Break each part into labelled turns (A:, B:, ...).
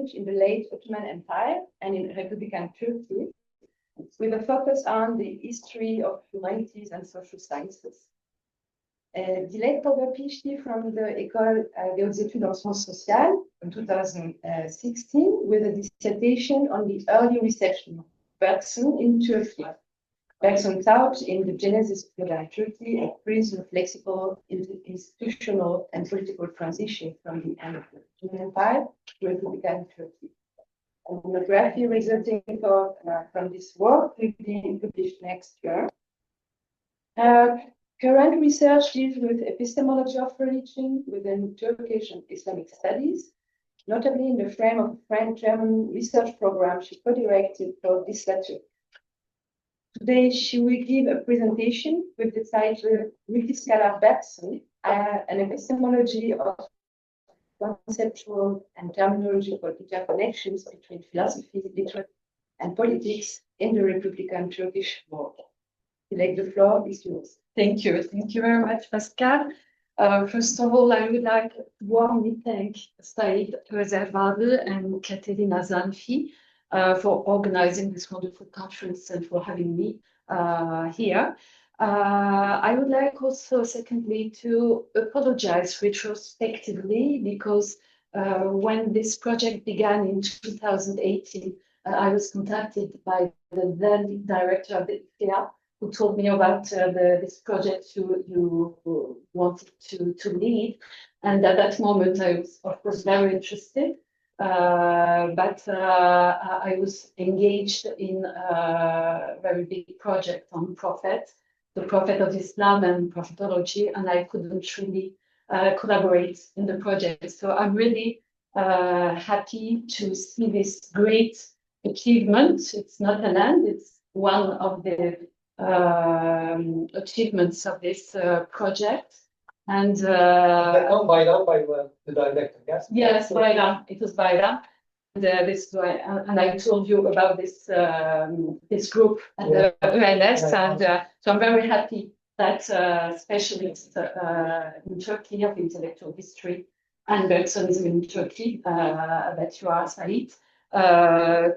A: language in the late Ottoman Empire and in Republican Turkey, with a focus on the history of humanities and social sciences. Dilek got a PhD from the École des Hautes Études en Sciences Sociales in 2016 with a dissertation on the early reception of Bergson in Turkey. Bergson taught in the genesis of modern Turkey a series of flexible institutional and political transition from the end of the Ottoman Empire to Republican Turkey. A monography resulting from this work will be published next year. Current research deals with epistemology of religion within Turkish and Islamic studies, notably in the frame of a French-German research program she co-directed for this lecture. Today, she will give a presentation with the title Multiscalar Bergson, an epistemology of conceptual and terminological interconnections between philosophy, literature, and politics in the Republican Turkish world. Dilek, the floor is yours.
B: Thank you. Thank you very much, Pascal. First of all, I would like to warmly thank Said Rezervadel and Katerina Zanfi for organizing this wonderful conference and for having me here. I would like also, secondly, to apologize retrospectively because when this project began in 2018, I was contacted by the then director of the IFEA, who told me about this project you wanted to lead. And at that moment, I was, of course, very interested. But I was engaged in a very big project on prophet, the prophet of Islam and prophetology, and I couldn't really collaborate in the project. So I'm really happy to see this great achievement. It's not an end, it's one of the achievements of this project. And
C: done by the director, yes?
B: Yes, Bayram. It was Bayram. And this and I told you about this this group at the ELS, and so I'm very happy that specialists in Turkey of intellectual history and Bergsonism in Turkey, that you are, Said,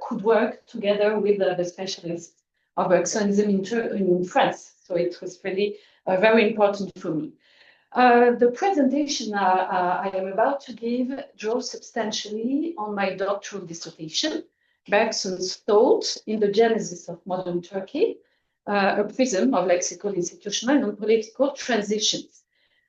B: could work together with the specialists of Bergsonism in France. So it was really very important for me. The presentation I am about to give draws substantially on my doctoral dissertation, Bergson's Thought in the Genesis of Modern Turkey, a prism of lexical, institutional, and political transitions,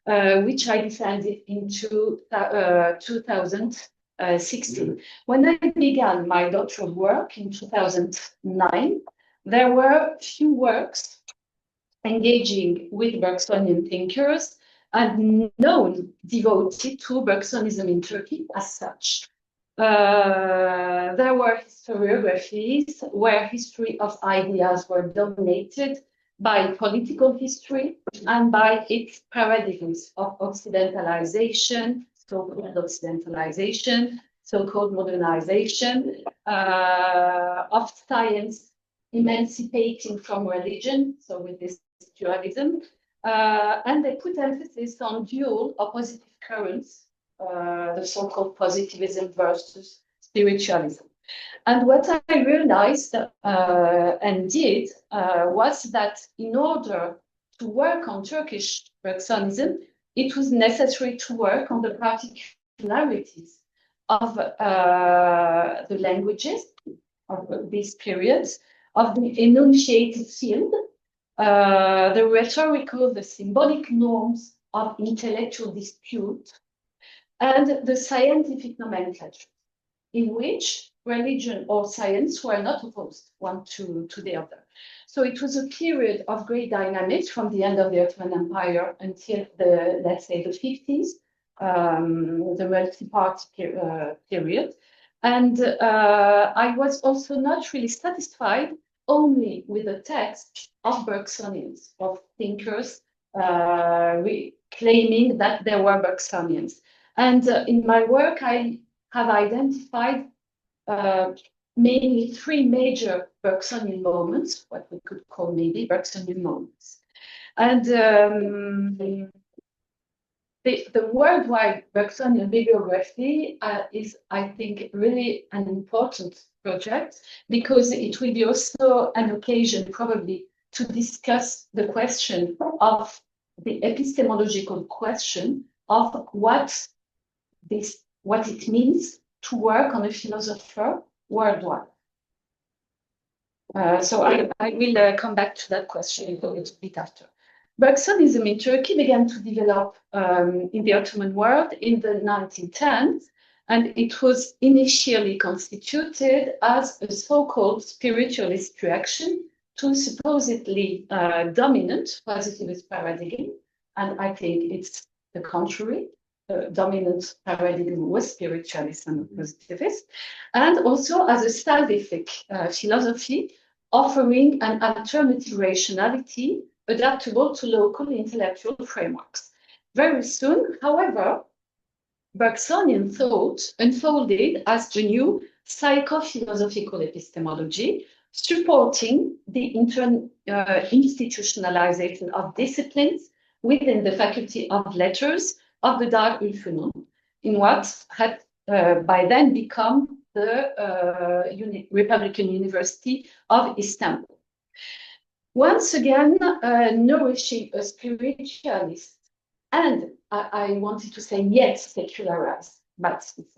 B: which I defended in 2016. When I began my doctoral work in 2009, there were few works engaging with Bergsonian thinkers and none devoted to Bergsonism in Turkey as such. There were historiographies where history of ideas were dominated by political history and by its paradigms of occidentalization, so-called occidentalization, so-called modernization, of science emancipating from religion, so with this dualism, and they put emphasis on dual oppositive currents, the so-called positivism versus spiritualism. And what I realized and did was that in order to work on Turkish Bergsonism, it was necessary to work on the particularities of the languages of these periods, of the enunciated field, the rhetorical, the symbolic norms of intellectual dispute, and the scientific nomenclature, in which religion or science were not opposed one to the other. So it was a period of great dynamics from the end of the Ottoman Empire until the, let's say, the 50s, the multi-party period. And I was also not really satisfied only with the text of Bergsonians, of thinkers claiming that they were Bergsonians. And in my work, I have identified mainly three major Bergsonian moments, what we could call maybe Bergsonian moments. And the worldwide Bergsonian bibliography is, I think, really an important project because it will be also an occasion probably to discuss the question of the epistemological question of what it means to work on a philosopher worldwide. So I will come back to that question a little bit after. Bergsonism in Turkey began to develop in the Ottoman world in the 1910s, and it was initially constituted as a so-called spiritualist reaction to supposedly dominant positivist paradigm, and I think it's the contrary. The dominant paradigm was spiritualist and positivist, and also as a salvific philosophy offering an alternative rationality adaptable to local intellectual frameworks. Very soon, however, Bergsonian thought unfolded as a new psychophilosophical epistemology, supporting the institutionalization of disciplines within the Faculty of Letters of the Dar ül-Fünun, in what had by then become the Republican University of Istanbul. Once again, nourishing a spiritualist, and I wanted to say yet secularized, but it's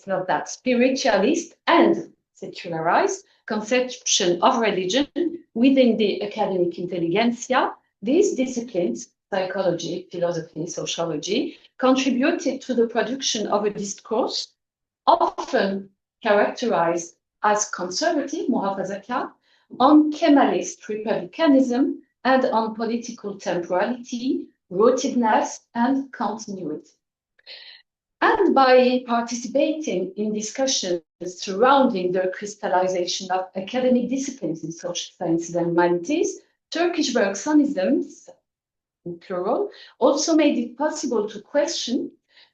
B: not that, spiritualist and secularized conception of religion within the academic intelligentsia. These disciplines, psychology, philosophy, sociology, contributed to the production of a discourse often characterized as conservative, muhafazakar, on Kemalist republicanism and on political temporality, rootedness, and continuity. And by participating in discussions surrounding the crystallization of academic disciplines in social sciences and humanities, Turkish Bergsonisms, in plural, also made it possible to question,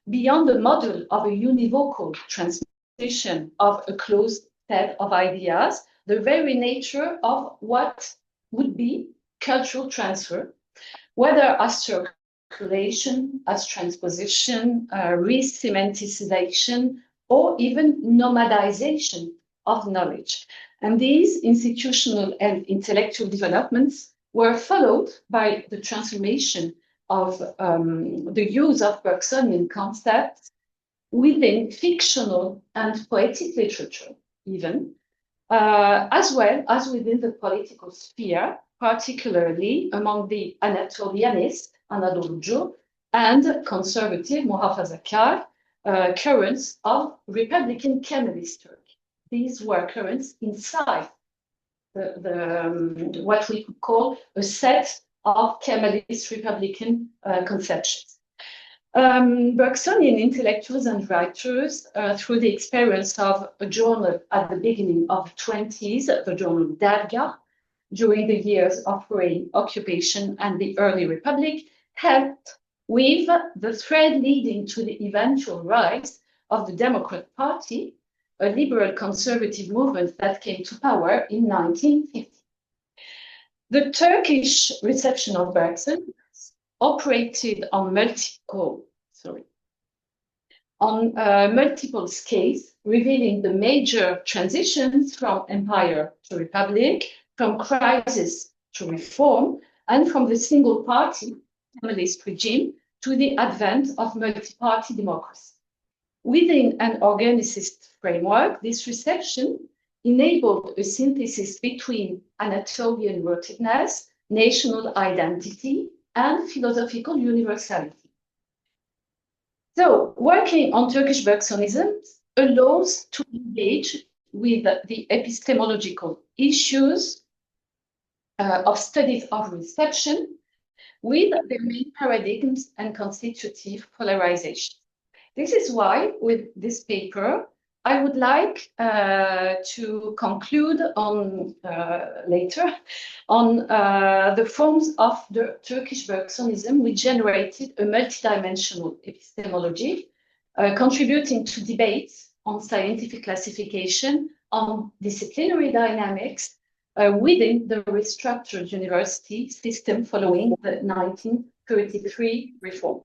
B: beyond the model of a univocal transmission of a closed set of ideas, the very nature of what would be cultural transfer, whether as circulation, as transposition, re-semanticization, or even nomadization of knowledge. And these institutional and intellectual developments were followed by the transformation of the use of Bergsonian concepts within fictional and poetic literature, even, as well as within the political sphere, particularly among the Anatolianist, Anadolucu, and conservative, muhafazakar currents of Republican Kemalist Turkey. These were currents inside what we could call a set of Kemalist Republican conceptions. Bergsonian intellectuals and writers, through the experience of a journal at the beginning of the 20s, the journal Dergah, during the years of foreign occupation and the early republic, helped weave the thread leading to the eventual rise of the Democrat Party, a liberal conservative movement that came to power in 1950. The Turkish reception of Bergson operated on multiple scales, revealing the major transitions from empire to republic, from crisis to reform, and from the single-party Kemalist regime to the advent of multi-party democracy. Within an organicist framework, this reception enabled a synthesis between Anatolian rootedness, national identity, and philosophical universality. So, working on Turkish Bergsonism allows to engage with the epistemological issues of studies of reception with their main paradigms and constitutive polarization. This is why, with this paper, I would like to conclude on later on the forms of the Turkish Bergsonism, which generated a multidimensional epistemology, contributing to debates on scientific classification, on disciplinary dynamics within the restructured university system following the 1933 reform.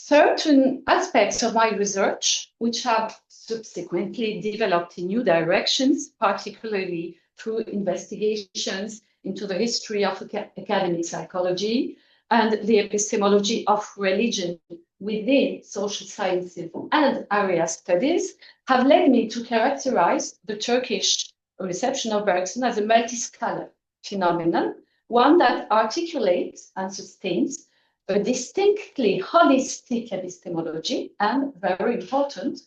B: certain aspects of my research, which have subsequently developed in new directions, particularly through investigations into the history of academic psychology and the epistemology of religion within social sciences and area studies, have led me to characterize the Turkish reception of Bergson as a multiscalar phenomenon, one that articulates and sustains a distinctly holistic epistemology and, very important,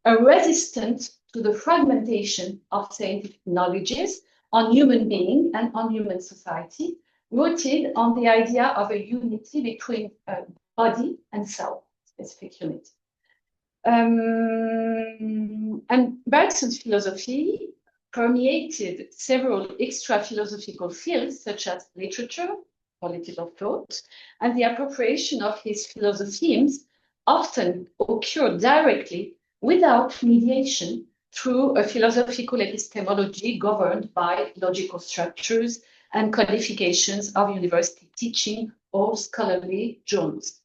B: a resistance to the fragmentation of scientific knowledges on human being and on human society, rooted on the idea of a unity between body and soul, specific unity. And Bergson's philosophy permeated several extra-philosophical fields, such as literature, political thought, and the appropriation of his philosophemes often occurred directly without mediation through a philosophical epistemology governed by logical structures and codifications of university teaching or scholarly journals.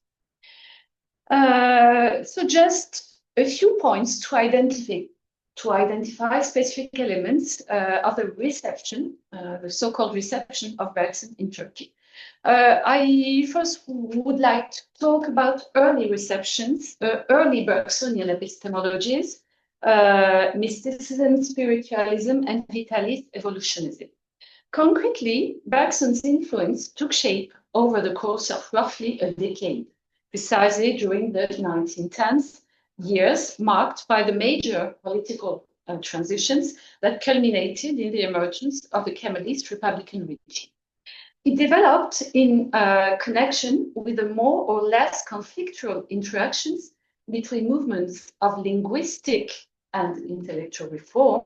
B: So just a few points to identify specific elements of the reception, the so-called reception of Bergson in Turkey. I first would like to talk about early receptions, early Bergsonian epistemologies, mysticism, spiritualism, and vitalist evolutionism. Concretely, Bergson's influence took shape over the course of roughly a decade, precisely during the 1910s years, marked by the major political transitions that culminated in the emergence of the Kemalist Republican regime. It developed in connection with the more or less conflictual interactions between movements of linguistic and intellectual reform,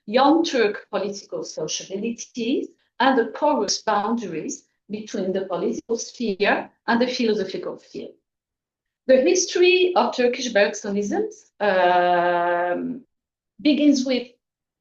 B: young Turk political sociabilities, and the porous boundaries between the political sphere and the philosophical field. The history of Turkish Bergsonism begins with,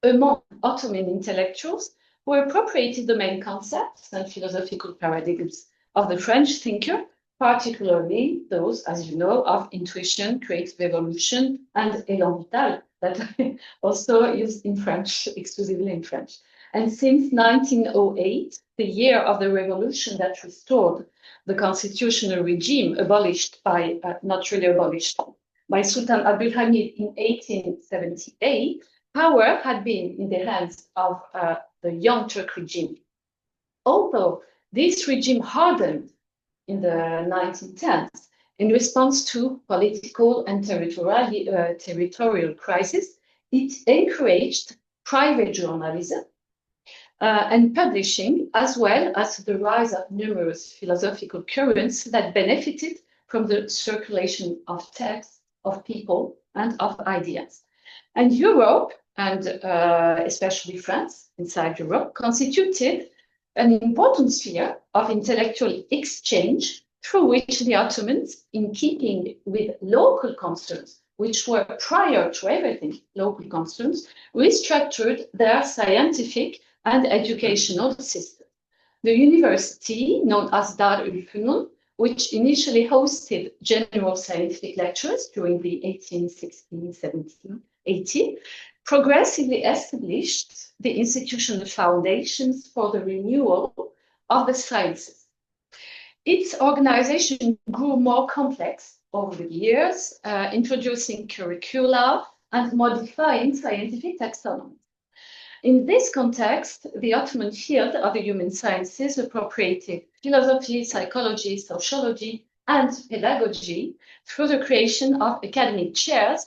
B: among Ottoman intellectuals, who appropriated the main concepts and philosophical paradigms of the French thinker, particularly those, as you know, of intuition, creative evolution, and élan vital, that I also used in French, exclusively in French. And since 1908, the year of the revolution that restored the constitutional regime not really abolished, by Sultan Abdülhamid in 1878, power had been in the hands of the Young Turk regime. Although this regime hardened in the 1910s in response to political and territorial crisis, it encouraged private journalism and publishing, as well as the rise of numerous philosophical currents that benefited from the circulation of texts, of people, and of ideas. And Europe, and especially France, inside Europe, constituted an important sphere of intellectual exchange through which the Ottomans, in keeping with local concerns, which were prior to everything local concerns, restructured their scientific and educational system. The university, known as Dar ül-Fünun, which initially hosted general scientific lectures during the 1860s, 17, 18, progressively established the institutional foundations for the renewal of the sciences. Its organization grew more complex over the years, introducing curricula and modifying scientific taxonomy. In this context, the Ottoman field of the human sciences appropriated philosophy, psychology, sociology, and pedagogy through the creation of academic chairs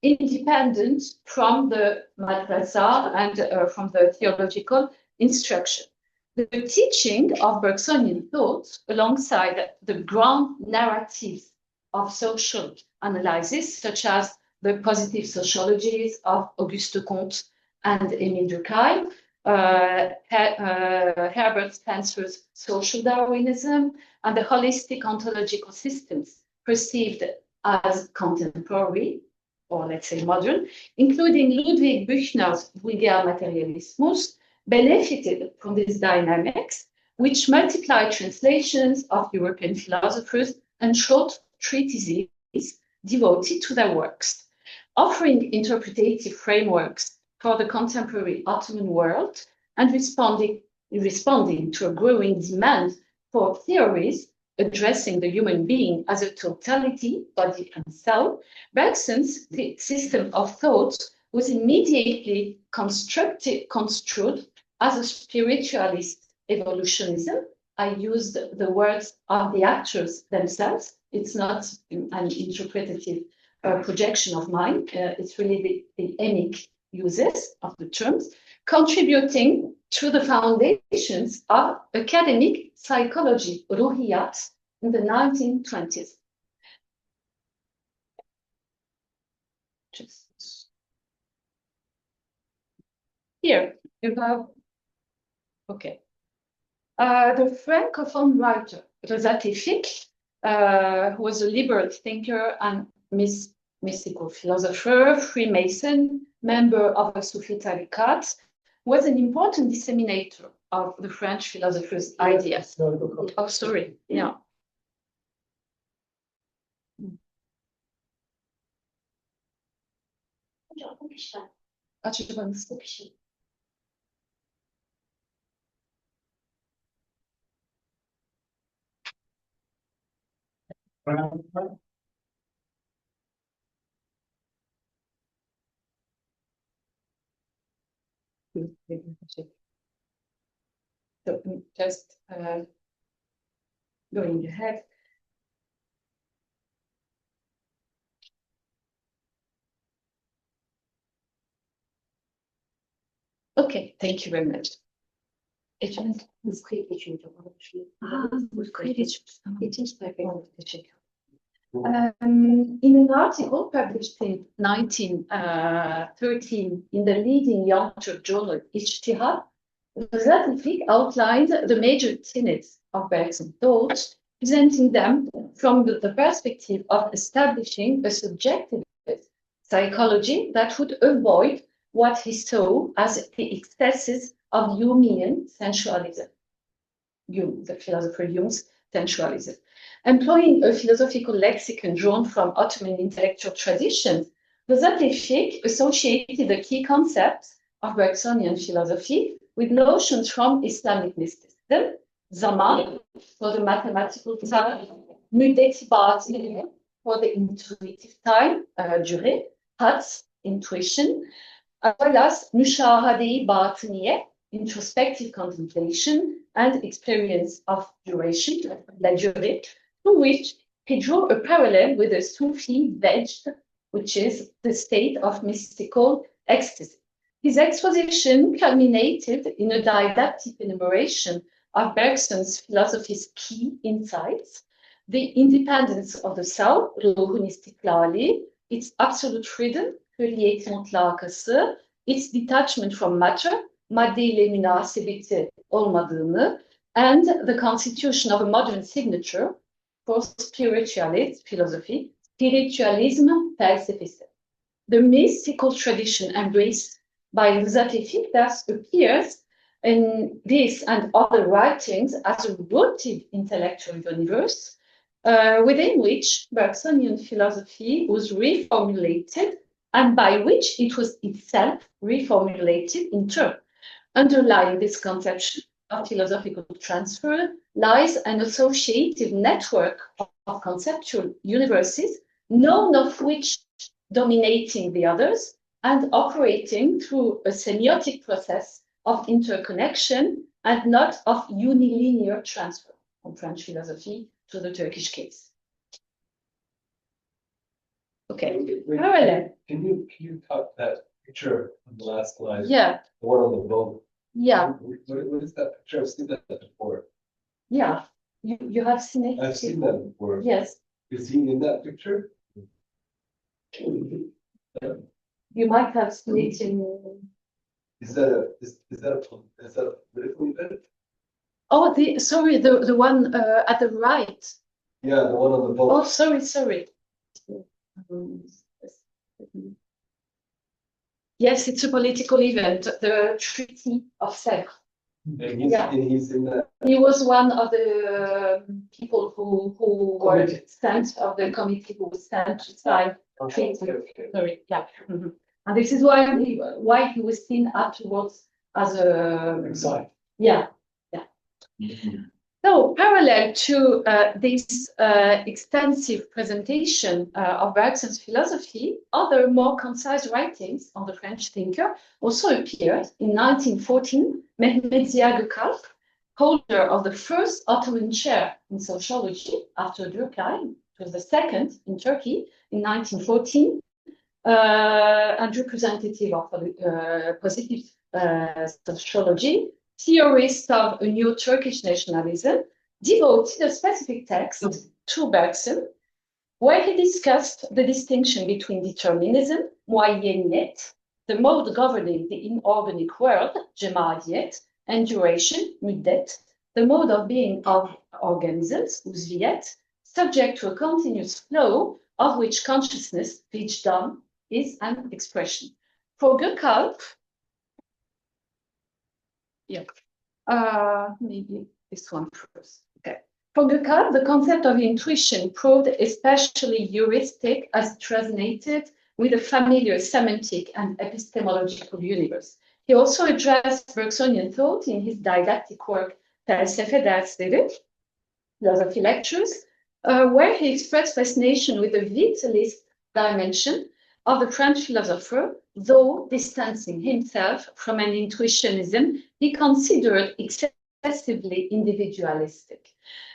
B: independent from the madrasa and from the theological instruction. The teaching of Bergsonian thought, alongside the ground narratives of social analysis, such as the positive sociologies of Auguste Comte and Émile Durkheim, Herbert Spencer's social Darwinism, and the holistic ontological systems perceived as contemporary, or let's say modern, including Ludwig Büchner's Vulgar Materialismus, benefited from these dynamics, which multiplied translations of European philosophers and showed treatises devoted to their works, offering interpretative frameworks for the contemporary Ottoman world and responding to a growing demand for theories addressing the human being as a totality, body and soul. Bergson's system of thought was immediately construed as a spiritualist evolutionism. I used the words of the actors themselves. It's not an interpretative projection of mine. It's really the Emich uses of the terms, contributing to the foundations of academic psychology, ruhiyat, in the 1920s. Just here you have, okay. The Francophone writer, Rosati Fick, who was a liberal thinker and mystical philosopher, Freemason, member of a Sufi tariqat, was an important disseminator of the French philosopher's ideas. Oh, sorry, yeah. So just going ahead. Okay, thank you very much. In an article published in 1913 in the leading young Turk journal Ijtihad, Rosati outlined the major tenets of Bergson thought, presenting them from the perspective of establishing a subjective psychology that would avoid what he saw as the excesses of Jungian sensualism, the philosopher Jung's sensualism. Employing a philosophical lexicon drawn from Ottoman intellectual traditions, Rosati associated the key concepts of Bergsonian philosophy with notions from Islamic mysticism, zaman for the mathematical time, müddeti batini for the intuitive time, durée, hats, intuition, as well as müşahade-i batiniye, introspective contemplation and experience of duration, la durée, to which he drew a parallel with the Sufi vejd, which is the state of mystical ecstasy. His exposition culminated in a didactic enumeration of Bergson's philosophy's key insights: the independence of the soul, ruhun istiklali, its absolute freedom, hürriyet mutlakası, its detachment from matter, madde ile münasebeti olmadığını, and the constitution of a modern signature for spiritualist philosophy, spiritualism felsefesi. The mystical tradition embraced by Rosati thus appears in this and other writings as a rooted intellectual universe within which Bergsonian philosophy was reformulated and by which it was itself reformulated in turn. Underlying this conception of philosophical transfer lies an associative network of conceptual universes, none of which dominating the others and operating through a semiotic process of interconnection and not of unilinear transfer from French philosophy to the Turkish case. Okay, parallel.
D: Can you cut that picture on the last slide?
B: Yeah.
D: The one on the boat.
B: Yeah.
D: What is that picture? I've seen that before.
B: Yeah. You have seen it?
D: I've seen that before.
B: Yes.
D: Is he in that picture?
B: You might have seen it in.
D: Is that a political event?
B: Oh, sorry, the one at the right.
D: Yeah, the one on the boat.
B: Oh, sorry. Yes, it's a political event, the Treaty of Sèvres.
D: And he's,
B: Yeah.
D: and he's in the
B: He was one of the people who were
D: Committee.
B: sent of the committee who was sent to sign treaty.
D: Okay.
B: Sorry, yeah. Mhm. And this is why he was seen afterwards as a
D: Exile.
B: yeah. So parallel to this extensive presentation of Bergson's philosophy, other more concise writings on the French thinker also appeared. In 1914, Mehmet Ziya Gökalp, holder of the first Ottoman chair in sociology after Durkheim, it was the second in Turkey in 1914, and representative of positive sociology, theorist of a new Turkish nationalism, devoted a specific text to Bergson, where he discussed the distinction between determinism, muayyeniyet, the mode governing the inorganic world, cemaiyet, and duration, müddet, the mode of being of organisms, uzviyet, subject to a continuous flow of which consciousness, vicdan, is an expression. For Gökalp, maybe this one first. Okay. For Gökalp, the concept of intuition proved especially heuristic as it resonated with a familiar semantic and epistemological universe. He also addressed Bergsonian thought in his didactic work Felsefe Dersleri, Philosophy Lectures, where he expressed fascination with the vitalist dimension of the French philosopher, though distancing himself from an intuitionism he considered excessively individualistic.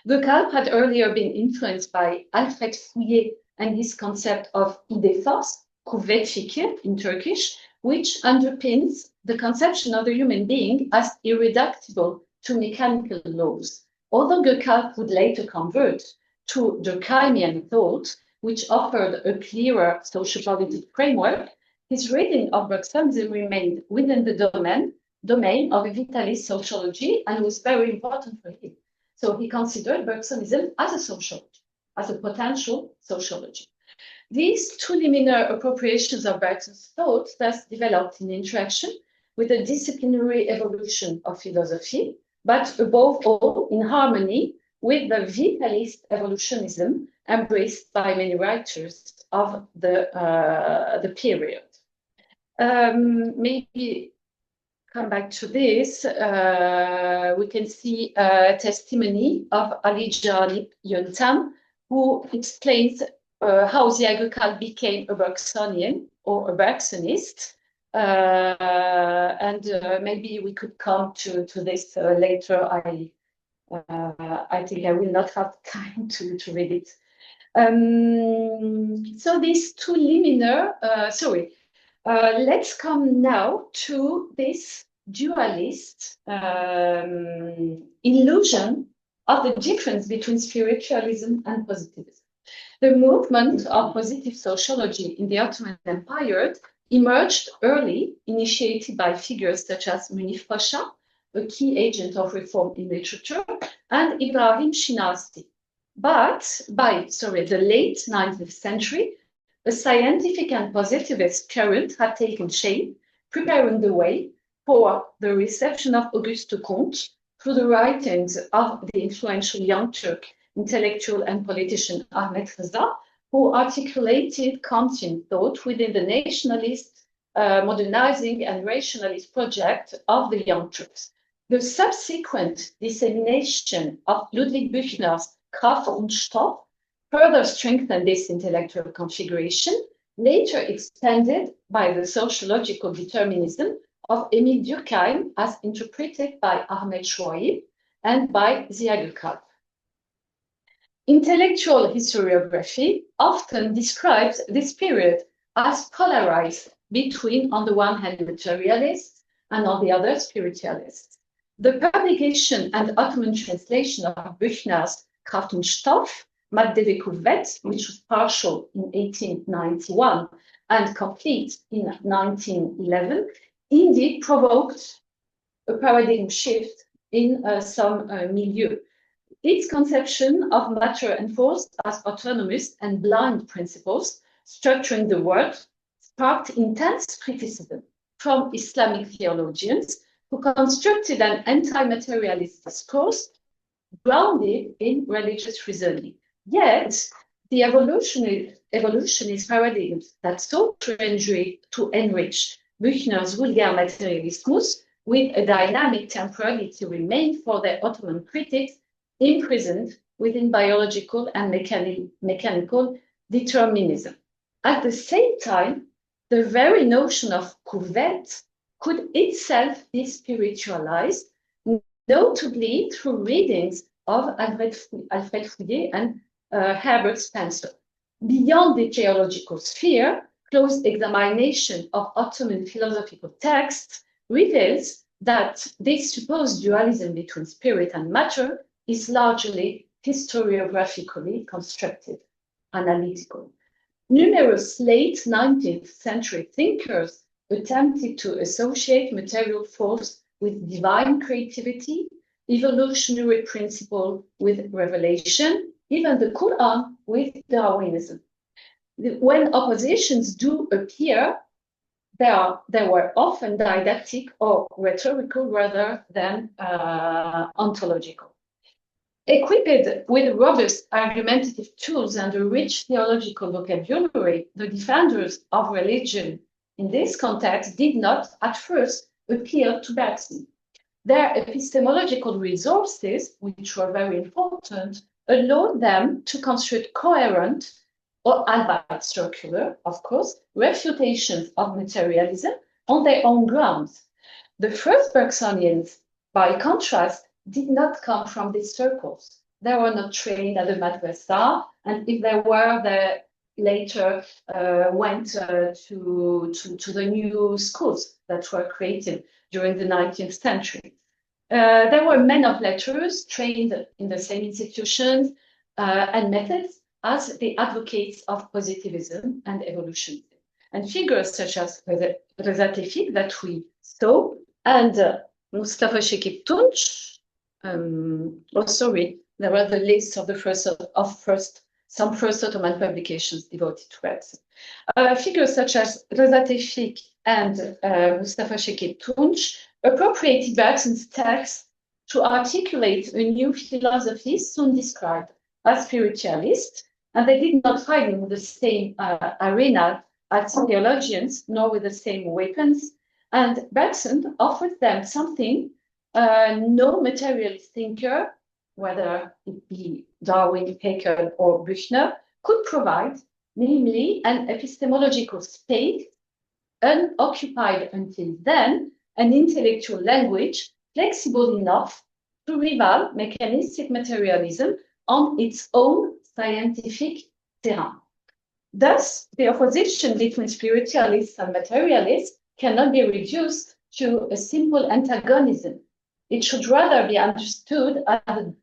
B: Gökalp had earlier been influenced by Alfred Fouillet and his concept of idée-force, kuvvet fikir in Turkish, which underpins the conception of the human being as irreducible to mechanical laws. Although Gökalp would later convert to Durkheimian thought, which offered a clearer sociopolitical framework, his reading of Bergsonism remained within the domain of vitalist sociology and was very important for him. So he considered Bergsonism as a sociology, as a potential sociology. These two liminal appropriations of Bergson's thought thus developed in interaction with the disciplinary evolution of philosophy, but above all in harmony with the vitalist evolutionism embraced by many writers of the period. Maybe come back to this. We can see a testimony of Ali Janip Yöntem, who explains how Ziya Gökalp became a Bergsonian or a Bergsonist. And maybe we could come to this later. I think I will not have time to read it. So these two liminal, let's come now to this dualist illusion of the difference between spiritualism and positivism. The movement of positive sociology in the Ottoman Empire emerged early, initiated by figures such as Munif Pasha, a key agent of reform in literature, and Ibrahim Shinazi. But by the late 19th century, a scientific and positivist current had taken shape, preparing the way for the reception of Auguste Comte through the writings of the influential young Turk intellectual and politician Ahmet Rıza, who articulated Kantian thought within the nationalist, modernizing and rationalist project of the Young Turks. The subsequent dissemination of Ludwig Büchner's Kraft und Stoff further strengthened this intellectual configuration, later expanded by the sociological determinism of Emil Durkheim as interpreted by Ahmet Şuayb and by Ziya Gökalp. Intellectual historiography often describes this period as polarized between, on the one hand, materialists and on the other, spiritualists. The publication and Ottoman translation of Büchner's Kraft und Stoff, Madde ve Kuvvet, which was partial in 1891 and complete in 1911, indeed provoked a paradigm shift in some milieu. Its conception of matter and force as autonomous and blind principles structuring the world sparked intense criticism from Islamic theologians, who constructed an anti-materialist discourse grounded in religious reasoning. Yet, the evolutionist paradigms that sought to enrich Büchner's vulgar materialismus with a dynamic temporality remained for their Ottoman critics imprisoned within biological and mechanical determinism. At the same time, the very notion of couvette could itself be spiritualized, notably through readings of Alfred Fouillet and Herbert Spencer. Beyond the theological sphere, close examination of Ottoman philosophical texts reveals that this supposed dualism between spirit and matter is largely historiographically constructed, analytical. Numerous late 19th century thinkers attempted to associate material force with divine creativity, evolutionary principle with revelation, even the Quran with Darwinism. When oppositions do appear, they were often didactic or rhetorical rather than ontological. Equipped with robust argumentative tools and a rich theological vocabulary, the defenders of religion in this context did not at first appeal to Bergson. Their epistemological resources, which were very important, allowed them to construct coherent, or albeit circular, of course, refutations of materialism on their own grounds. The first Bergsonians, by contrast, did not come from these circles. They were not trained at the madrasa, and if they were, they later went to the new schools that were created during the 19th century. They were men of letters, trained in the same institutions and methods as the advocates of positivism and evolutionism. And figures such as Reza Tevfik that we saw, and Mustafa Şekip Tunç. There were the lists of some first Ottoman publications devoted to Bergson. Figures such as Reza Tevfik and Mustafa Şekip Tunç appropriated Bergson's text to articulate a new philosophy soon described as spiritualist, and they did not fight in the same arena as theologians, nor with the same weapons. And Bergson offered them something no materialist thinker, whether it be Darwin, Haeckel, or Büchner, could provide, namely an epistemological space, unoccupied until then, an intellectual language flexible enough to rival mechanistic materialism on its own scientific terrain. Thus, the opposition between spiritualists and materialists cannot be reduced to a simple antagonism. It should rather be understood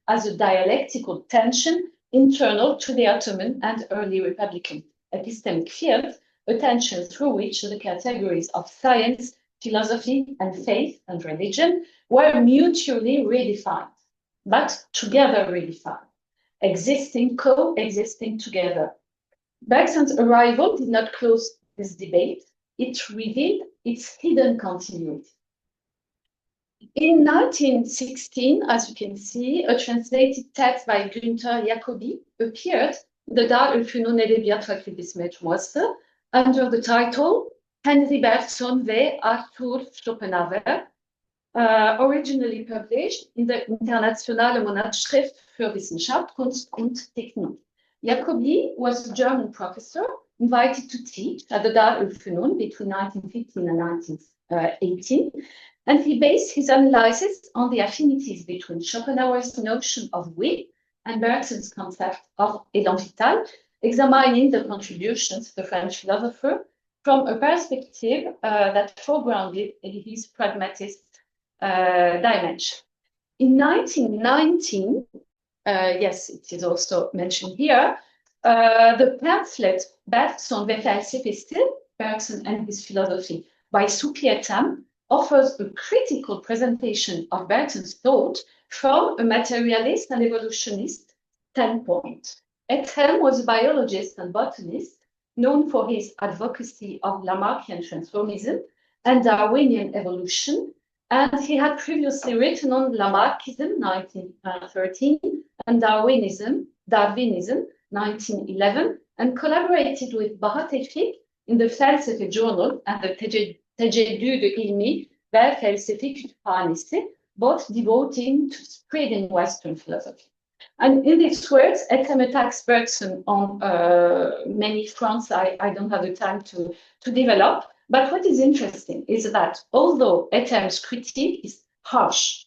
B: as a dialectical tension internal to the Ottoman and early Republican epistemic field, a tension through which the categories of science, philosophy, and faith and religion were mutually redefined, but together redefined, coexisting together. Bergson's arrival did not close this debate, it revealed its hidden continuity. In 1916, as you can see, a translated text by Günther Jacobi appeared in the Darülfünun Edebiyat Fakültesi Mecmuası under the title Henry Bergson ve Arthur Schopenhauer, originally published in the Internationale Monatsschrift für Wissenschaft, Kunst und Technik. Jacobi was a German professor invited to teach at the Darülfünun between 1915 and 1918, and he based his analysis on the affinities between Schopenhauer's notion of will and Bergson's concept of élan vital, examining the contributions of the French philosopher from a perspective that foregrounded his pragmatist dimension. In 1919, yes, it is also mentioned here, the pamphlet Bergson ve felsefesi, Bergson and his philosophy, by Supietam, offers a critical presentation of Bergson's thought from a materialist and evolutionist standpoint. Ethem was a biologist and botanist known for his advocacy of Lamarckian transformism and Darwinian evolution, And he had previously written on Lamarckism, 1913, and Darwinism, 1911, and collaborated with Baha Tevfik in the Felsefe Journal and the Teceddüd İlmi ve Felsefi Kütüphanesi, both devoting to spreading Western philosophy. And in these works, Ethem attacks Bergson on many fronts I don't have the time to develop. But what is interesting is that although Ethem's critique is harsh,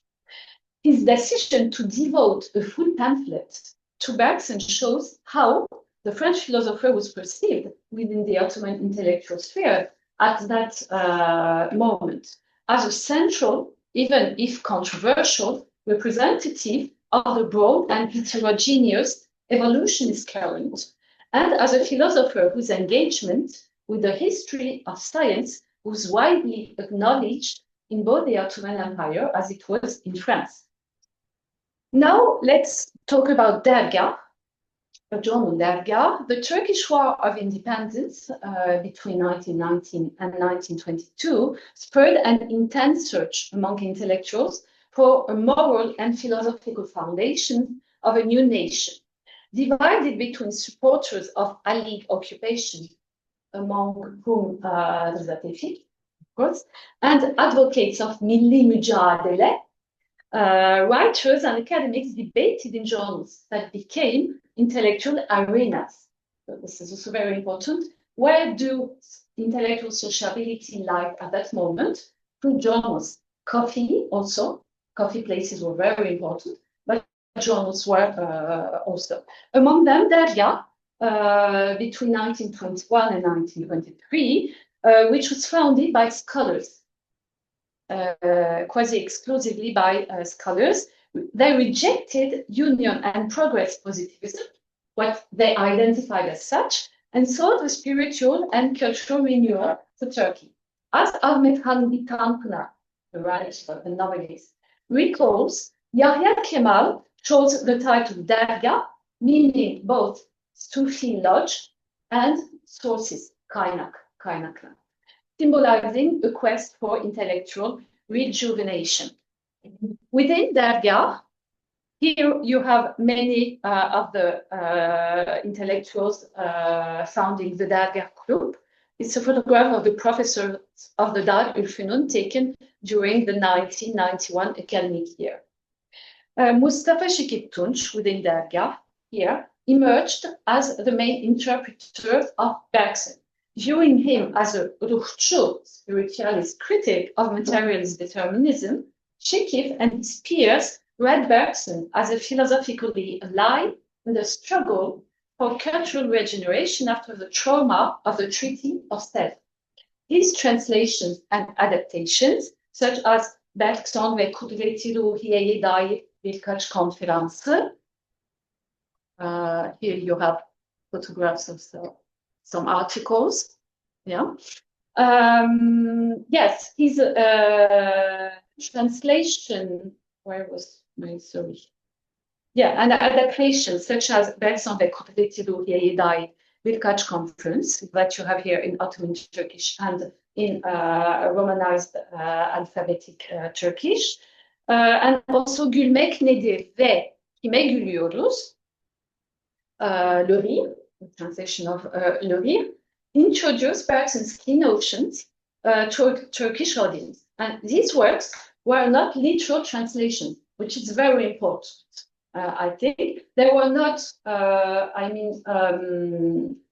B: his decision to devote a full pamphlet to Bergson shows how the French philosopher was perceived within the Ottoman intellectual sphere at that moment as a central, even if controversial, representative of the broad and heterogeneous evolutionist current, and as a philosopher whose engagement with the history of science was widely acknowledged in both the Ottoman Empire as it was in France. Now let's talk about Dergah, the journal Dergah. The Turkish War of Independence between 1919 and 1922 spurred an intense search among intellectuals for a moral and philosophical foundation of a new nation, divided between supporters of Allied occupation, among whom Rıza Tevfik, of course, and advocates of Milli Mücadele. Writers and academics debated in journals that became intellectual arenas. So this is also very important. Where do intellectual sociability lie at that moment? Through journals. Coffee also. Coffee places were very important, but journals were also. Among them, Dergah, between 1921 and 1923, which was founded by scholars, quasi-exclusively by scholars. They rejected union and progress positivism, what they identified as such, and sought a spiritual and cultural renewal for Turkey. As Ahmet Hamdi Tanpınar, the writer, the novelist, recalls, Yahya Kemal chose the title Dergah, meaning both Sufi lodge and sources, kaynaklar, symbolizing a quest for intellectual rejuvenation. Within Dergah, here you have many of the intellectuals founding the Dergah group. It's a photograph of the professors of the Dar Ülfünun taken during the 1991 academic year. Mustafa Şekip Tunç, within Dergah, here, emerged as the main interpreter of Bergson, viewing him as a ruhçu, spiritualist critic of materialist determinism. Şekip and his peers read Bergson as a philosophically alive in the struggle for cultural regeneration after the trauma of the Treaty of Sèvres. His translations and adaptations, such as Bergson ve Kudreti Ruhiye'ye dair birkaç konferansı. Here you have photographs of some articles. Yeah. Yes, his translation, where was my, sorry. Yeah, and adaptations such as Bergson ve Kudreti Ruhiye'ye dair birkaç conference that you have here in Ottoman Turkish and in Romanized alphabetic Turkish. And also Gülmek Nedir ve Kime Gülüyoruz? Le Rire, the translation of Le Rire, introduced Bergson's key notions to Turkish audience. And these works were not literal translations, which is very important. I think they were not,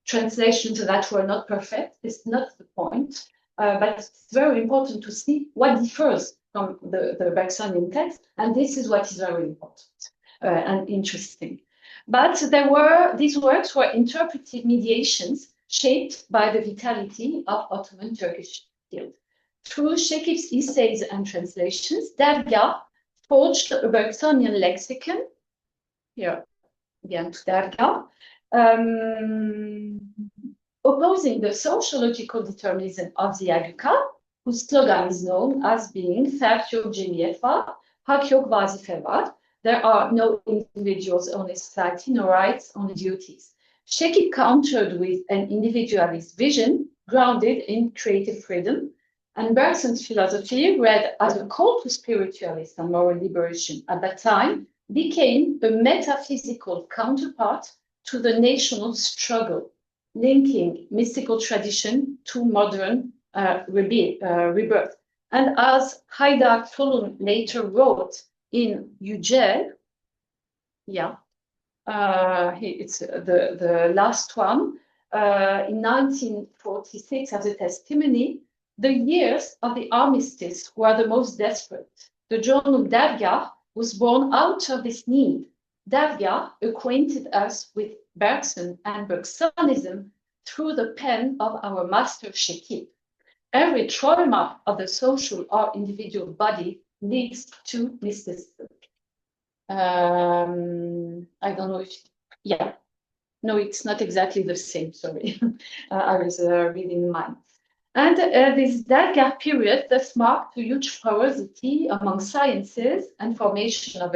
B: translations that were not perfect. It's not the point, but it's very important to see what differs from the Bergsonian text, and this is what is very important and interesting. But these works were interpretive mediations shaped by the vitality of Ottoman Turkish field. Through Şekip's essays and translations, Dergah forged a Bergsonian lexicon. Here, again to Dergah, opposing the sociological determinism of the Aggüka, whose slogan is known as being "Fert yok cemiyet var, hak yok vazife var." There are no individuals, only society, no rights, only duties. Şekip countered with an individualist vision grounded in creative freedom And Bergson's philosophy, read as a call to spiritualism and moral liberation at that time, became a metaphysical counterpart to the national struggle, linking mystical tradition to modern rebirth. And as Haydar Tolun later wrote in Yücel, it's the last one, in 1946 as a testimony, the years of the armistice were the most desperate. The journal Dergah was born out of this need. Dergah acquainted us with Bergson and Bergsonism through the pen of our master Shekib. Every trauma of the social or individual body leads to mysticism. I don't know if, no, it's not exactly the same, sorry. I was reading mine. And this Dergah period thus marked a huge porosity among sciences and formation of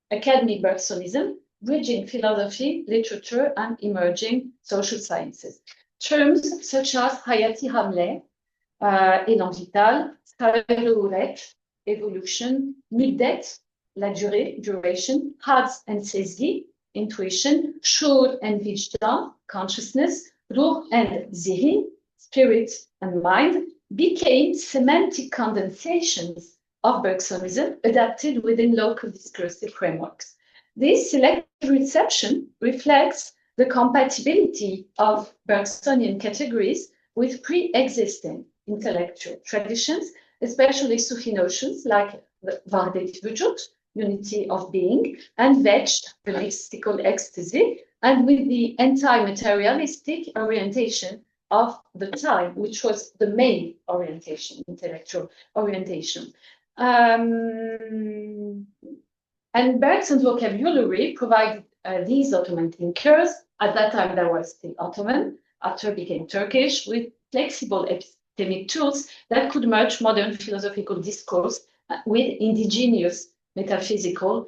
B: academic Bergsonism, bridging philosophy, literature, and emerging social sciences. Terms such as Hayati Hamle, élan vital, Sarouret, evolution, muddet, la durée, duration, Hadz and sezgi, intuition, shur and vijdan, consciousness, ruh and zihin, spirit and mind, became semantic condensations of Bergsonism adapted within local discursive frameworks. This selective reception reflects the compatibility of Bergsonian categories with pre-existing intellectual traditions, especially Sufi notions like the Vahdet Vücut, unity of being, and Vecd, the mystical ecstasy, and with the anti-materialistic orientation of the time, which was the main orientation, intellectual orientation. And Bergson's vocabulary provided these Ottoman thinkers. At that time, there was still Ottoman, after it became Turkish, with flexible epistemic tools that could merge modern philosophical discourse with indigenous metaphysical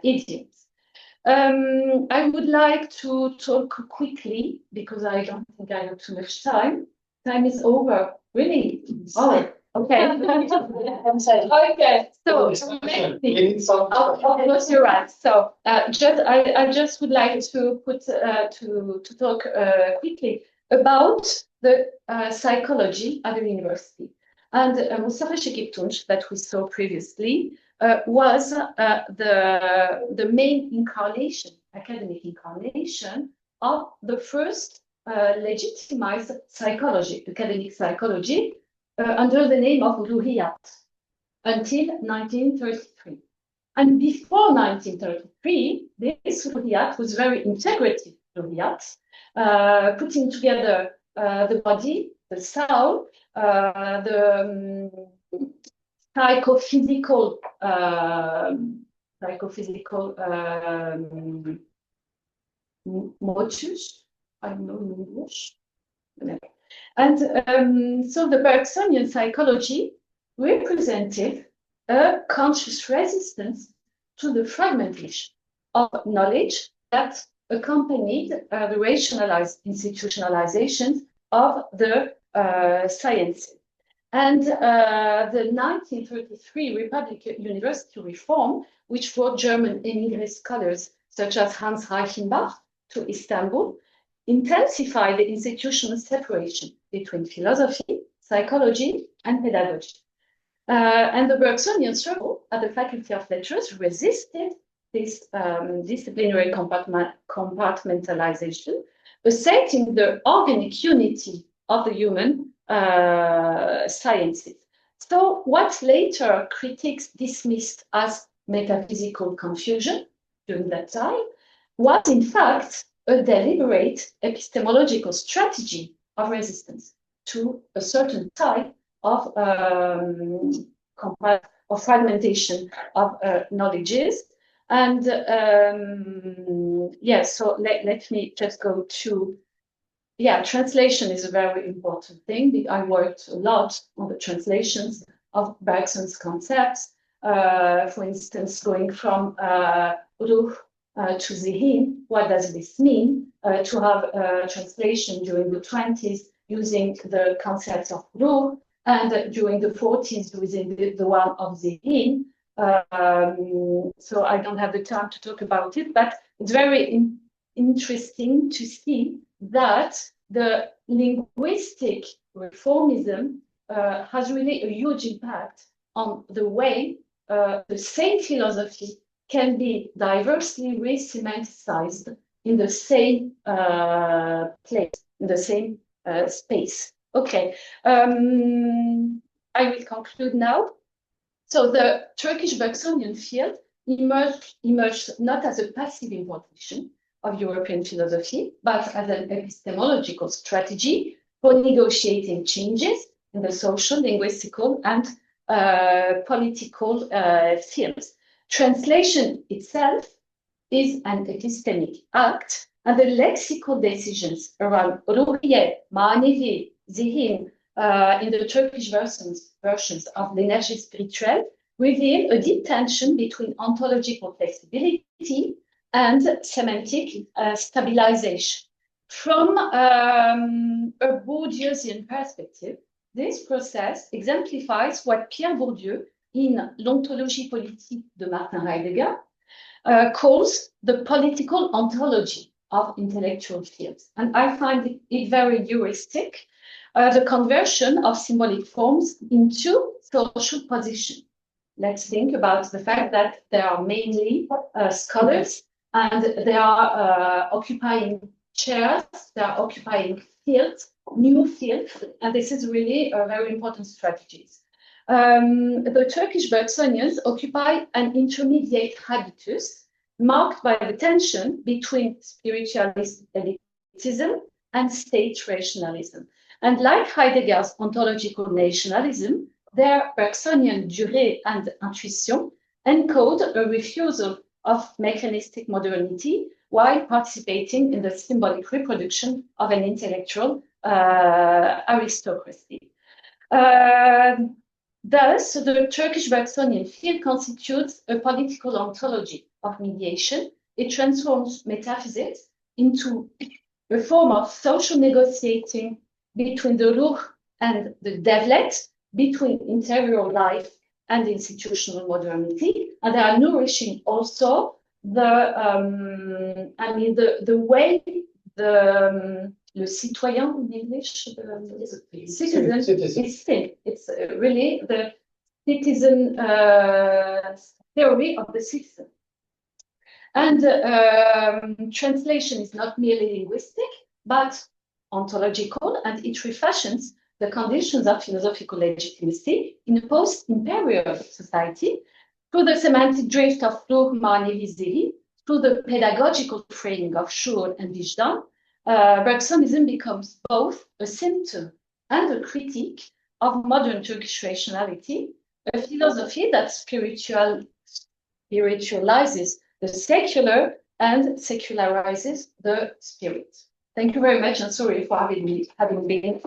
B: idioms. I would like to talk quickly, because I don't think I have too much time. Time is over, really? Oh, okay. I'm sorry. Okay, so course you're right. So I just would like to put to talk quickly about the psychology at the university. And Mustafa Şekip Tunç, that we saw previously, was the main incarnation, academic incarnation of the first legitimized psychology, academic psychology, under the name of Ruhiyat until 1933. And before 1933, this Ruhiyat was very integrative Ruhiyat, putting together the body, the soul, the psychophysical motus, I don't know in English. And so the Bergsonian psychology represented a conscious resistance to the fragmentation of knowledge that accompanied the rationalized institutionalization of the sciences. And the 1933 Republic University reform, which brought German immigrant scholars such as Hans Reichenbach to Istanbul, intensified the institutional separation between philosophy, psychology, and pedagogy. And the Bergsonian circle at the Faculty of Letters resisted this disciplinary compartmentalization, asserting the organic unity of the human sciences. So what later critics dismissed as metaphysical confusion during that time was in fact a deliberate epistemological strategy of resistance to a certain type of fragmentation of knowledges. And so let me just go to, translation is a very important thing. I worked a lot on the translations of Bergson's concepts, for instance, going from ruh to zihin. What does this mean? To have a translation during the 20s using the concepts of ruh and during the 40s within the one of Zehin. So I don't have the time to talk about it, but it's very interesting to see that the linguistic reformism has really a huge impact on the way the same philosophy can be diversely re-semanticized in the same place, in the same space. Okay, I will conclude now. So the Turkish Bergsonian field emerged not as a passive importation of European philosophy, but as an epistemological strategy for negotiating changes in the social, linguistical, and political fields. Translation itself is an epistemic act, and the lexical decisions around ruhiye, manevi, zihin in the Turkish versions of l'énergie spirituelle reveal a deep tension between ontological flexibility and semantic stabilization. From a Bourdieusian perspective, this process exemplifies what Pierre Bourdieu, in L'Ontologie politique de Martin Heidegger, calls the political ontology of intellectual fields. And I find it very heuristic, the conversion of symbolic forms into social position. Let's think about the fact that they are mainly scholars, and they are occupying chairs, they are occupying fields, new fields, and this is really a very important strategy. The Turkish Bergsonians occupy an intermediate habitus marked by the tension between spiritualist elitism and state rationalism. And like Heidegger's ontological nationalism, their Bergsonian durée and intuition encode a refusal of mechanistic modernity while participating in the symbolic reproduction of an intellectual aristocracy. Thus, the Turkish Bergsonian field constitutes a political ontology of mediation. It transforms metaphysics into a form of social negotiating between the ruh and the devlet, between interior life and institutional modernity, and they are nourishing also the way le citoyen in English, citizen is seen. It's really the citizen theory of the citizen. And translation is not merely linguistic, but ontological, and it refashions the conditions of philosophical legitimacy in a post-imperial society through the semantic drift of ruh, manevi, zihi, through the pedagogical framing of shuur and vijdan. Bergsonism becomes both a symptom and a critique of modern Turkish rationality, a philosophy that spiritualizes the secular and secularizes the spirit. Thank you very much, and sorry for having been.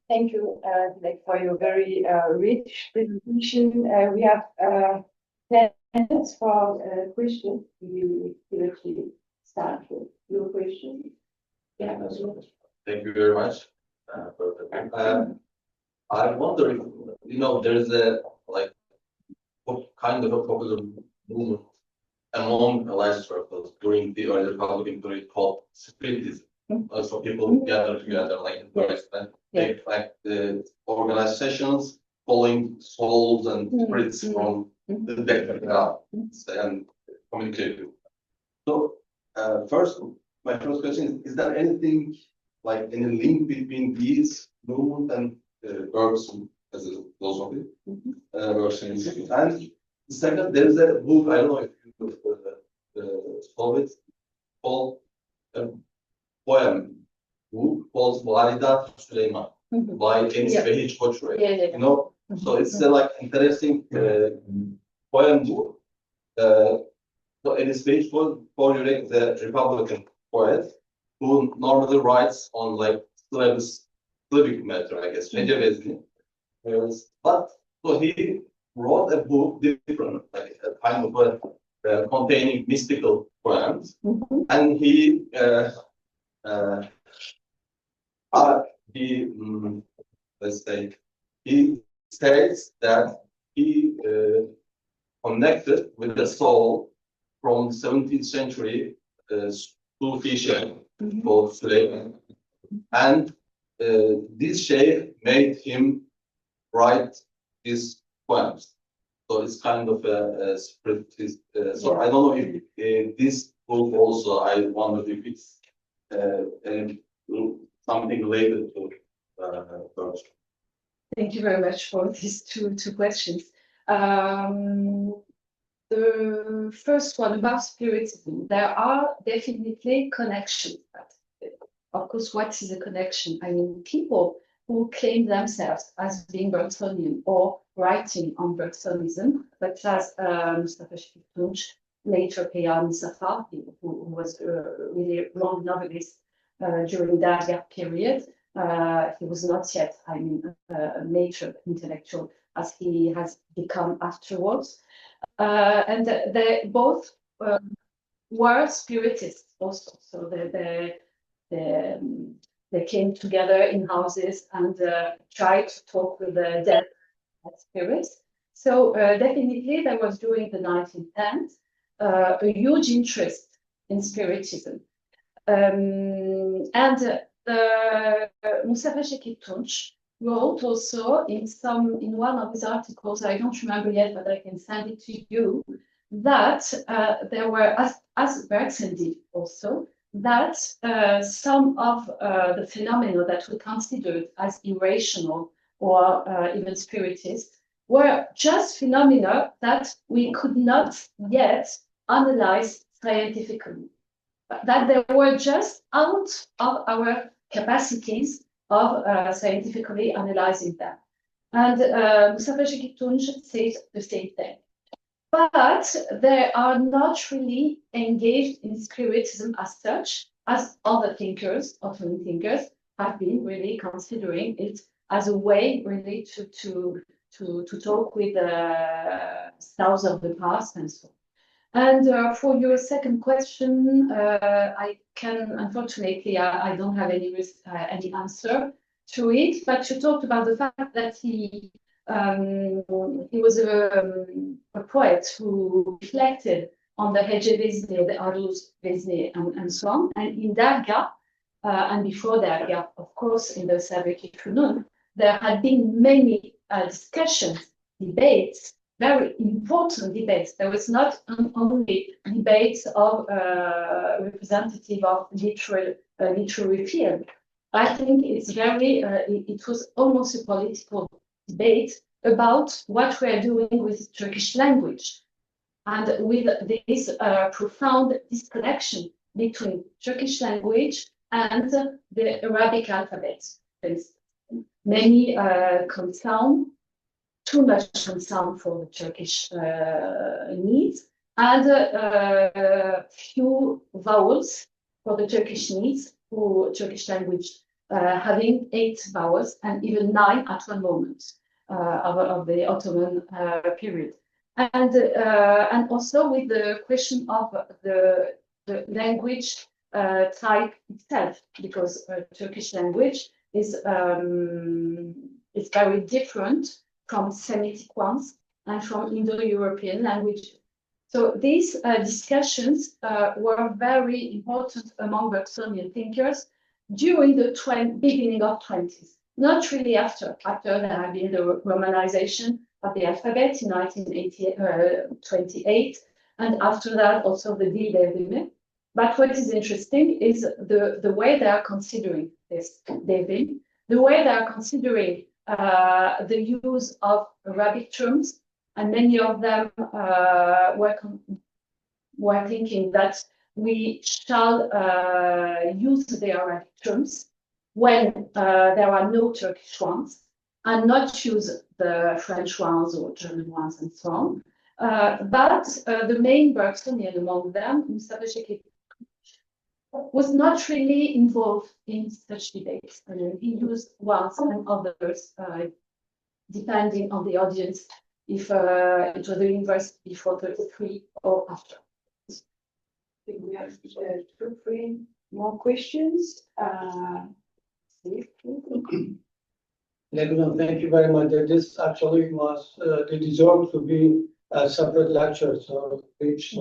A: Thank you, Dilek, for your very rich presentation. We have 10 minutes for questions. We will actually start with your question. Yeah.
E: Thank you very much. I wonder if, there's a kind of a popular movement among alliance circles during the early Republican period called spiritism. So people gather together in Paris and make the organized sessions following souls and spirits from the dead and communicate. So my first question is there anything like any link between these movement and Bergson as a philosophy? Bergsonism. And the second, there is a book, I don't know if you solve it, called poem book called Validat Süleyman by Enis Behiç Koçray. So it's like interesting poem book. So Enis Behiç Koçray, the Republican poet, who normally writes on like Slavic matter, I guess, but so he wrote a book different, like a kind of containing mystical poems, and he he, let's say, he states that he connected with the soul from 17th century Sufi sheikh called Süleyman. And this sheikh made him write these poems. So it's kind of a spiritist. So I don't know if this book also, I wonder if it's something related to Bergson.
B: Thank you very much for these two questions. The first one about spiritism, there are definitely connections. Of course, what is a connection? I mean, people who claim themselves as being Bergsonian or writing on Bergsonism, such as Mustafa Tunç, later Peyami Safa, who was really long novelist during that period. He was not yet, I mean, a major intellectual as he has become afterwards. And they both were spiritists also. So they came together in houses and tried to talk with the dead spirits. So definitely there was during the 1910s a huge interest in spiritism. And Mustafa Tunç wrote also in one of his articles, I don't remember yet, but I can send it to you, that there were, as Bergson did also, that some of the phenomena that we considered as irrational or even spiritist were just phenomena that we could not yet analyze scientifically, that they were just out of our capacities of scientifically analyzing them. And Mustafa Tunç says the same thing. But they are not really engaged in spiritism as such, as other thinkers, Ottoman thinkers, have been really considering it as a way really to talk with the styles of the past and so on. And for your second question, I can, unfortunately, I don't have any answer to it, but you talked about the fact that he was a poet who reflected on the Hece Vezni, the Aruz Vezni, and so on. And in Derga, and before Derga, of course, in the Sabeki Funun, there had been many discussions, debates, very important debates. There was not only debates of representative of literary field. I think it's very, it was almost a political debate about what we are doing with Turkish language and with this profound disconnection between Turkish language and the Arabic alphabet. Many confound, too much concern for the Turkish needs, and few vowels for the Turkish needs, for Turkish language having 8 vowels and even 9 at one moment of the Ottoman period. And also with the question of the language type itself, because Turkish language is very different from Semitic ones and from Indo-European languages. So these discussions were very important among Bergsonian thinkers during the beginning of 20s, not really after. After there had been the Romanization of the alphabet in 1928, and after that also the Dil Devrimi. But what is interesting is the way they are considering this Devrim, the way they are considering the use of Arabic terms, and many of them were thinking that we shall use the Arabic terms when there are no Turkish ones, and not use the French ones or German ones and so on. But the main Bergsonian among them, Mustafa was not really involved in such debates. I mean, he used ones and others, depending on the audience, if it was the university before 33 or after.
A: I think we have 2 or 3 more questions.
C: Lebanon, thank you very much. This actually was they deserve to be a separate lecture, so which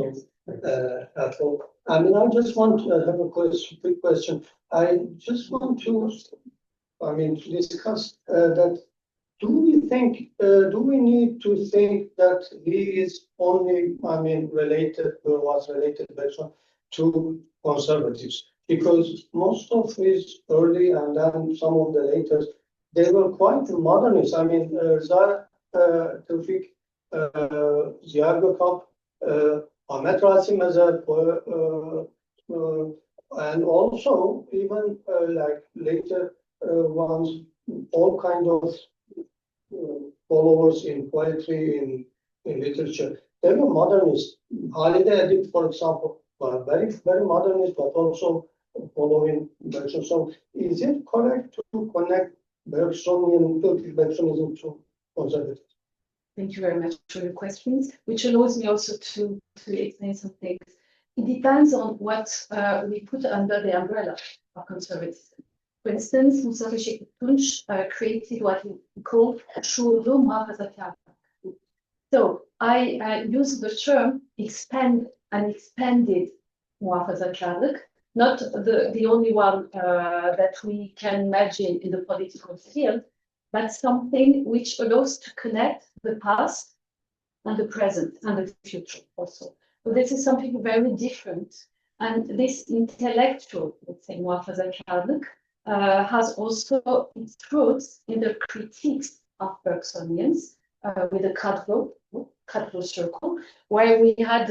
C: helpful. I mean, I just want to have a quick question. I just want to, to discuss that. Do we need to think that he is only, related or was related to conservatives? Because most of his early and then some of the later, they were quite modernist. I mean, Tevfik Ziya Gökalp, Ahmet Rasim as and also even like later ones, all kind of followers in poetry, in literature. They were modernist. Halide Edip, for example, were very, very modernist, but also following Bergson. So is it correct to connect Bergsonian, Turkish Bergsonism to conservatism?
B: Thank you very much for your questions, which allows me also to explain some things. It depends on what we put under the umbrella of conservatism. For instance, Mustafa Şekip Tunç created what he called şuurlu muhafazakarlık. So I use the term expanded muhafazakarlık, not the only one that we can imagine in the political field, but something which allows to connect the past and the present and the future also. So this is something very different. And this intellectual, let's say, muhafazakarlık, has also its roots in the critiques of Bergsonians with the Kadro circle, where we had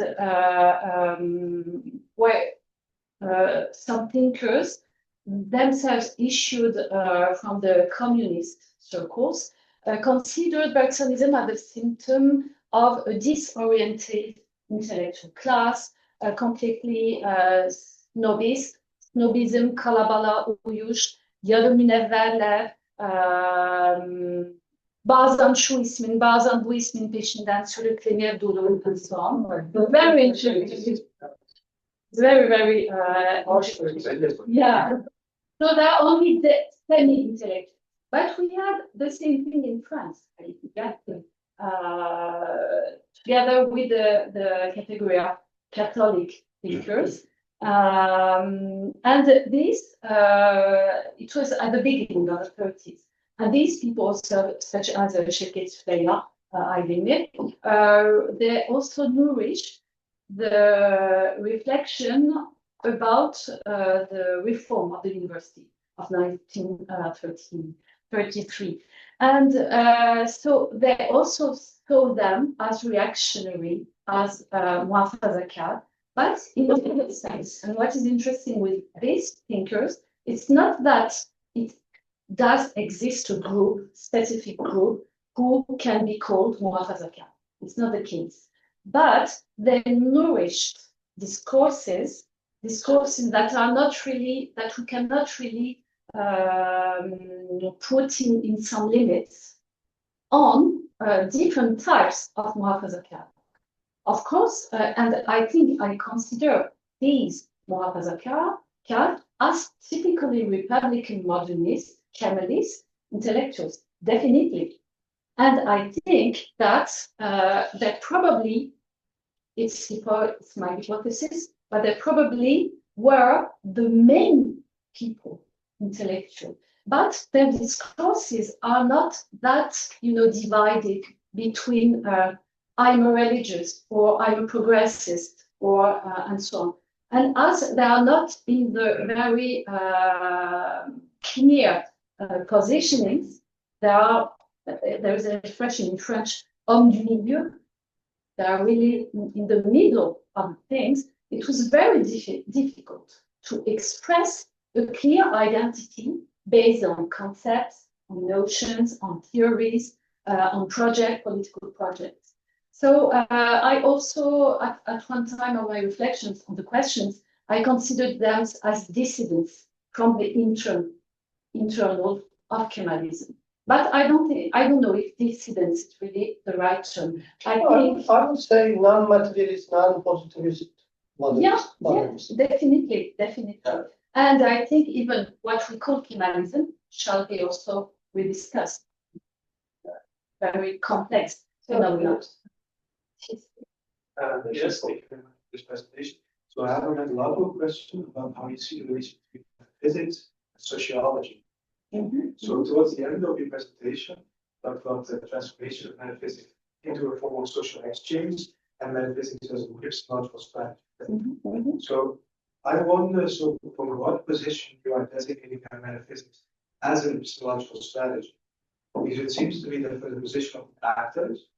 B: some thinkers themselves issued from the communist circles considered Bergsonism as a symptom of a disoriented intellectual class, completely snobism, kalabala uyuş, yarı münevverler, bazen şu ismin, bazen bu ismin peşinden sürüklenir durur and so on. Very interesting. It's very, very yeah. So there are only the semi-intellectual. But we had the same thing in France, together with the category of Catholic thinkers. And this, it was at the beginning of the 30s. And these people, such as Şevket Süreyya, Aydemir, they also nourished the reflection about the reform of the university of 1933. And so they also saw them as reactionary, as muhafazakar, but in a different sense. And what is interesting with these thinkers, it's not that it does exist a group, specific group, who can be called muhafazakar. It's not the case. But they nourished discourses that are not really, that we cannot really put in some limits on different types of muhafazakar. Of course, and I think I consider these muhafazakar as typically Republican modernists, Kemalists, intellectuals, definitely. And I think that that probably, it's my hypothesis, but they probably were the main people, intellectual. But their discourses are not that, divided between I'm a religious or I'm a progressist or and so on. And as they are not in the very clear positionings, there is an expression in French, homme du milieu. They are really in the middle of things. It was very difficult to express a clear identity based on concepts, on notions, on theories, on political projects. So I also, at one time of my reflections on the questions, I considered them as dissidents from the internal of Kemalism. But I don't know if dissidents is really the right term. I
C: would say non-materialist, non-positivist modernist.
B: Yeah, definitely. And I think even what we call Kemalism shall be also rediscussed. Very complex phenomenon.
F: Yes, thank you very much for this presentation. So I have a methodological question about how you see the relation between physics and sociology. So towards the end of your presentation, talked about the transformation of metaphysics into a form of social exchange and metaphysics as an epistemological strategy. So I wonder, so from what position you are designating metaphysics as an epistemological strategy? Because it seems to me that for the position of actors,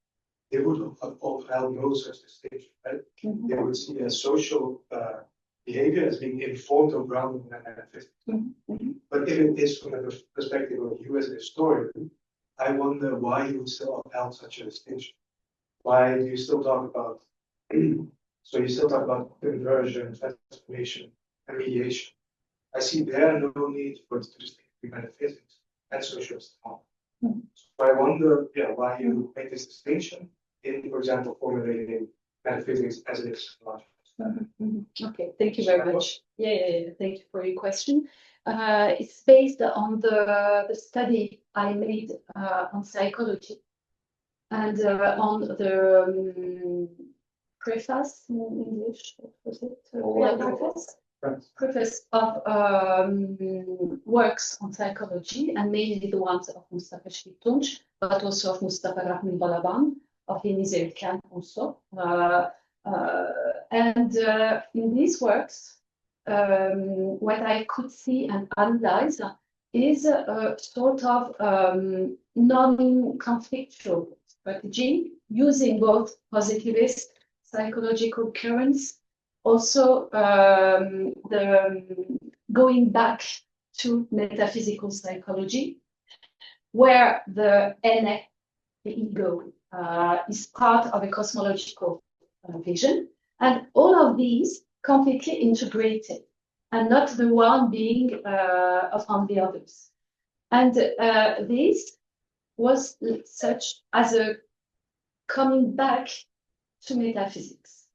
F: they would have held no such distinction, right? They would see a social behavior as being informed or grounded in metaphysics. But if it is from the perspective of you as a historian, I wonder why you still upheld such a distinction. Why do you still talk about, so you still talk about conversion, transformation, and mediation. I see there no need for to distinguish between metaphysics and social epistemology. So I wonder, why you make this distinction in, for example, formulating metaphysics as an epistemological.
B: Okay, thank you very much. Yeah, thank you for your question. It's based on the study I made on psychology and on the preface in English. What was it? Preface of works on psychology, and mainly the ones of Mustafa Tunç, but also of Mustafa Rahmi Balaban, of Deniz Erken also. And in these works, what I could see and analyze is a sort of non-conflictual strategy using both positivist psychological currents, also the going back to metaphysical psychology, where the ene, the ego, is part of a cosmological vision, and all of these completely integrated, and not the one being upon the others. And this was such as a coming back to metaphysics,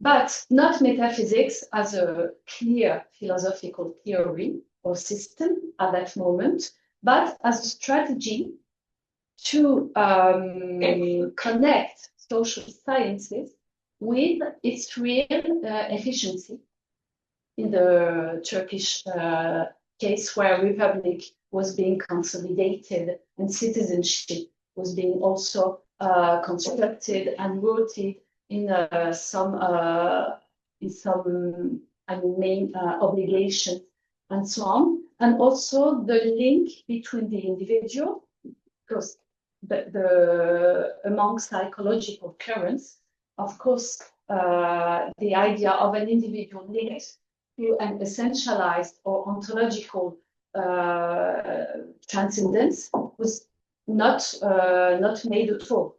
B: but not metaphysics as a clear philosophical theory or system at that moment, but as a strategy to connect social sciences with its real efficiency. In the Turkish case, where republic was being consolidated and citizenship was being also constructed and rooted in some main obligations and so on, and also the link between the individual, because the among psychological currents, of course, the idea of an individual linked to an essentialized or ontological transcendence was not made at all.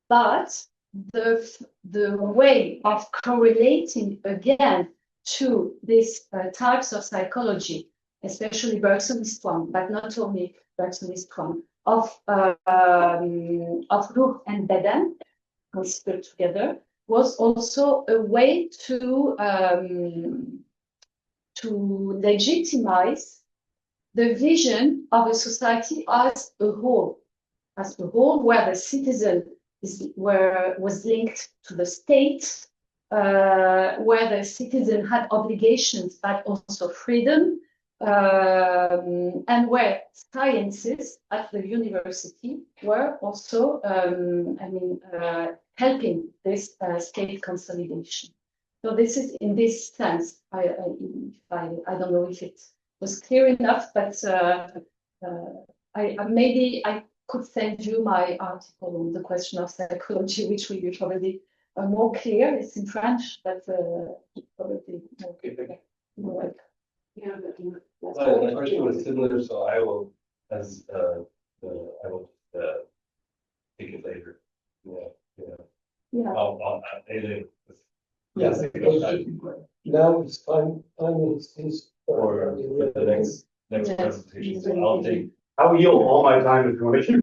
B: But the way of correlating again to these types of psychology, especially Bergsonist one, but not only Bergsonist one, of ruh and beden considered together, was also a way to legitimize the vision of a society as a whole, where the citizen was linked to the state, where the citizen had obligations but also freedom, and where sciences at the university were also, helping this state consolidation. So this is in this sense. I don't know if it was clear enough, but maybe I could send you my article on the question of psychology, which will be probably more clear. It's in French, but probably more clear. Well,
D: my question was similar, so I will, take it later.
B: yeah.
D: I'll
C: Yes. Now it's time is
D: for the next
B: Yes.
D: presentation. So I'll take.
F: I will yield all my time to the commission.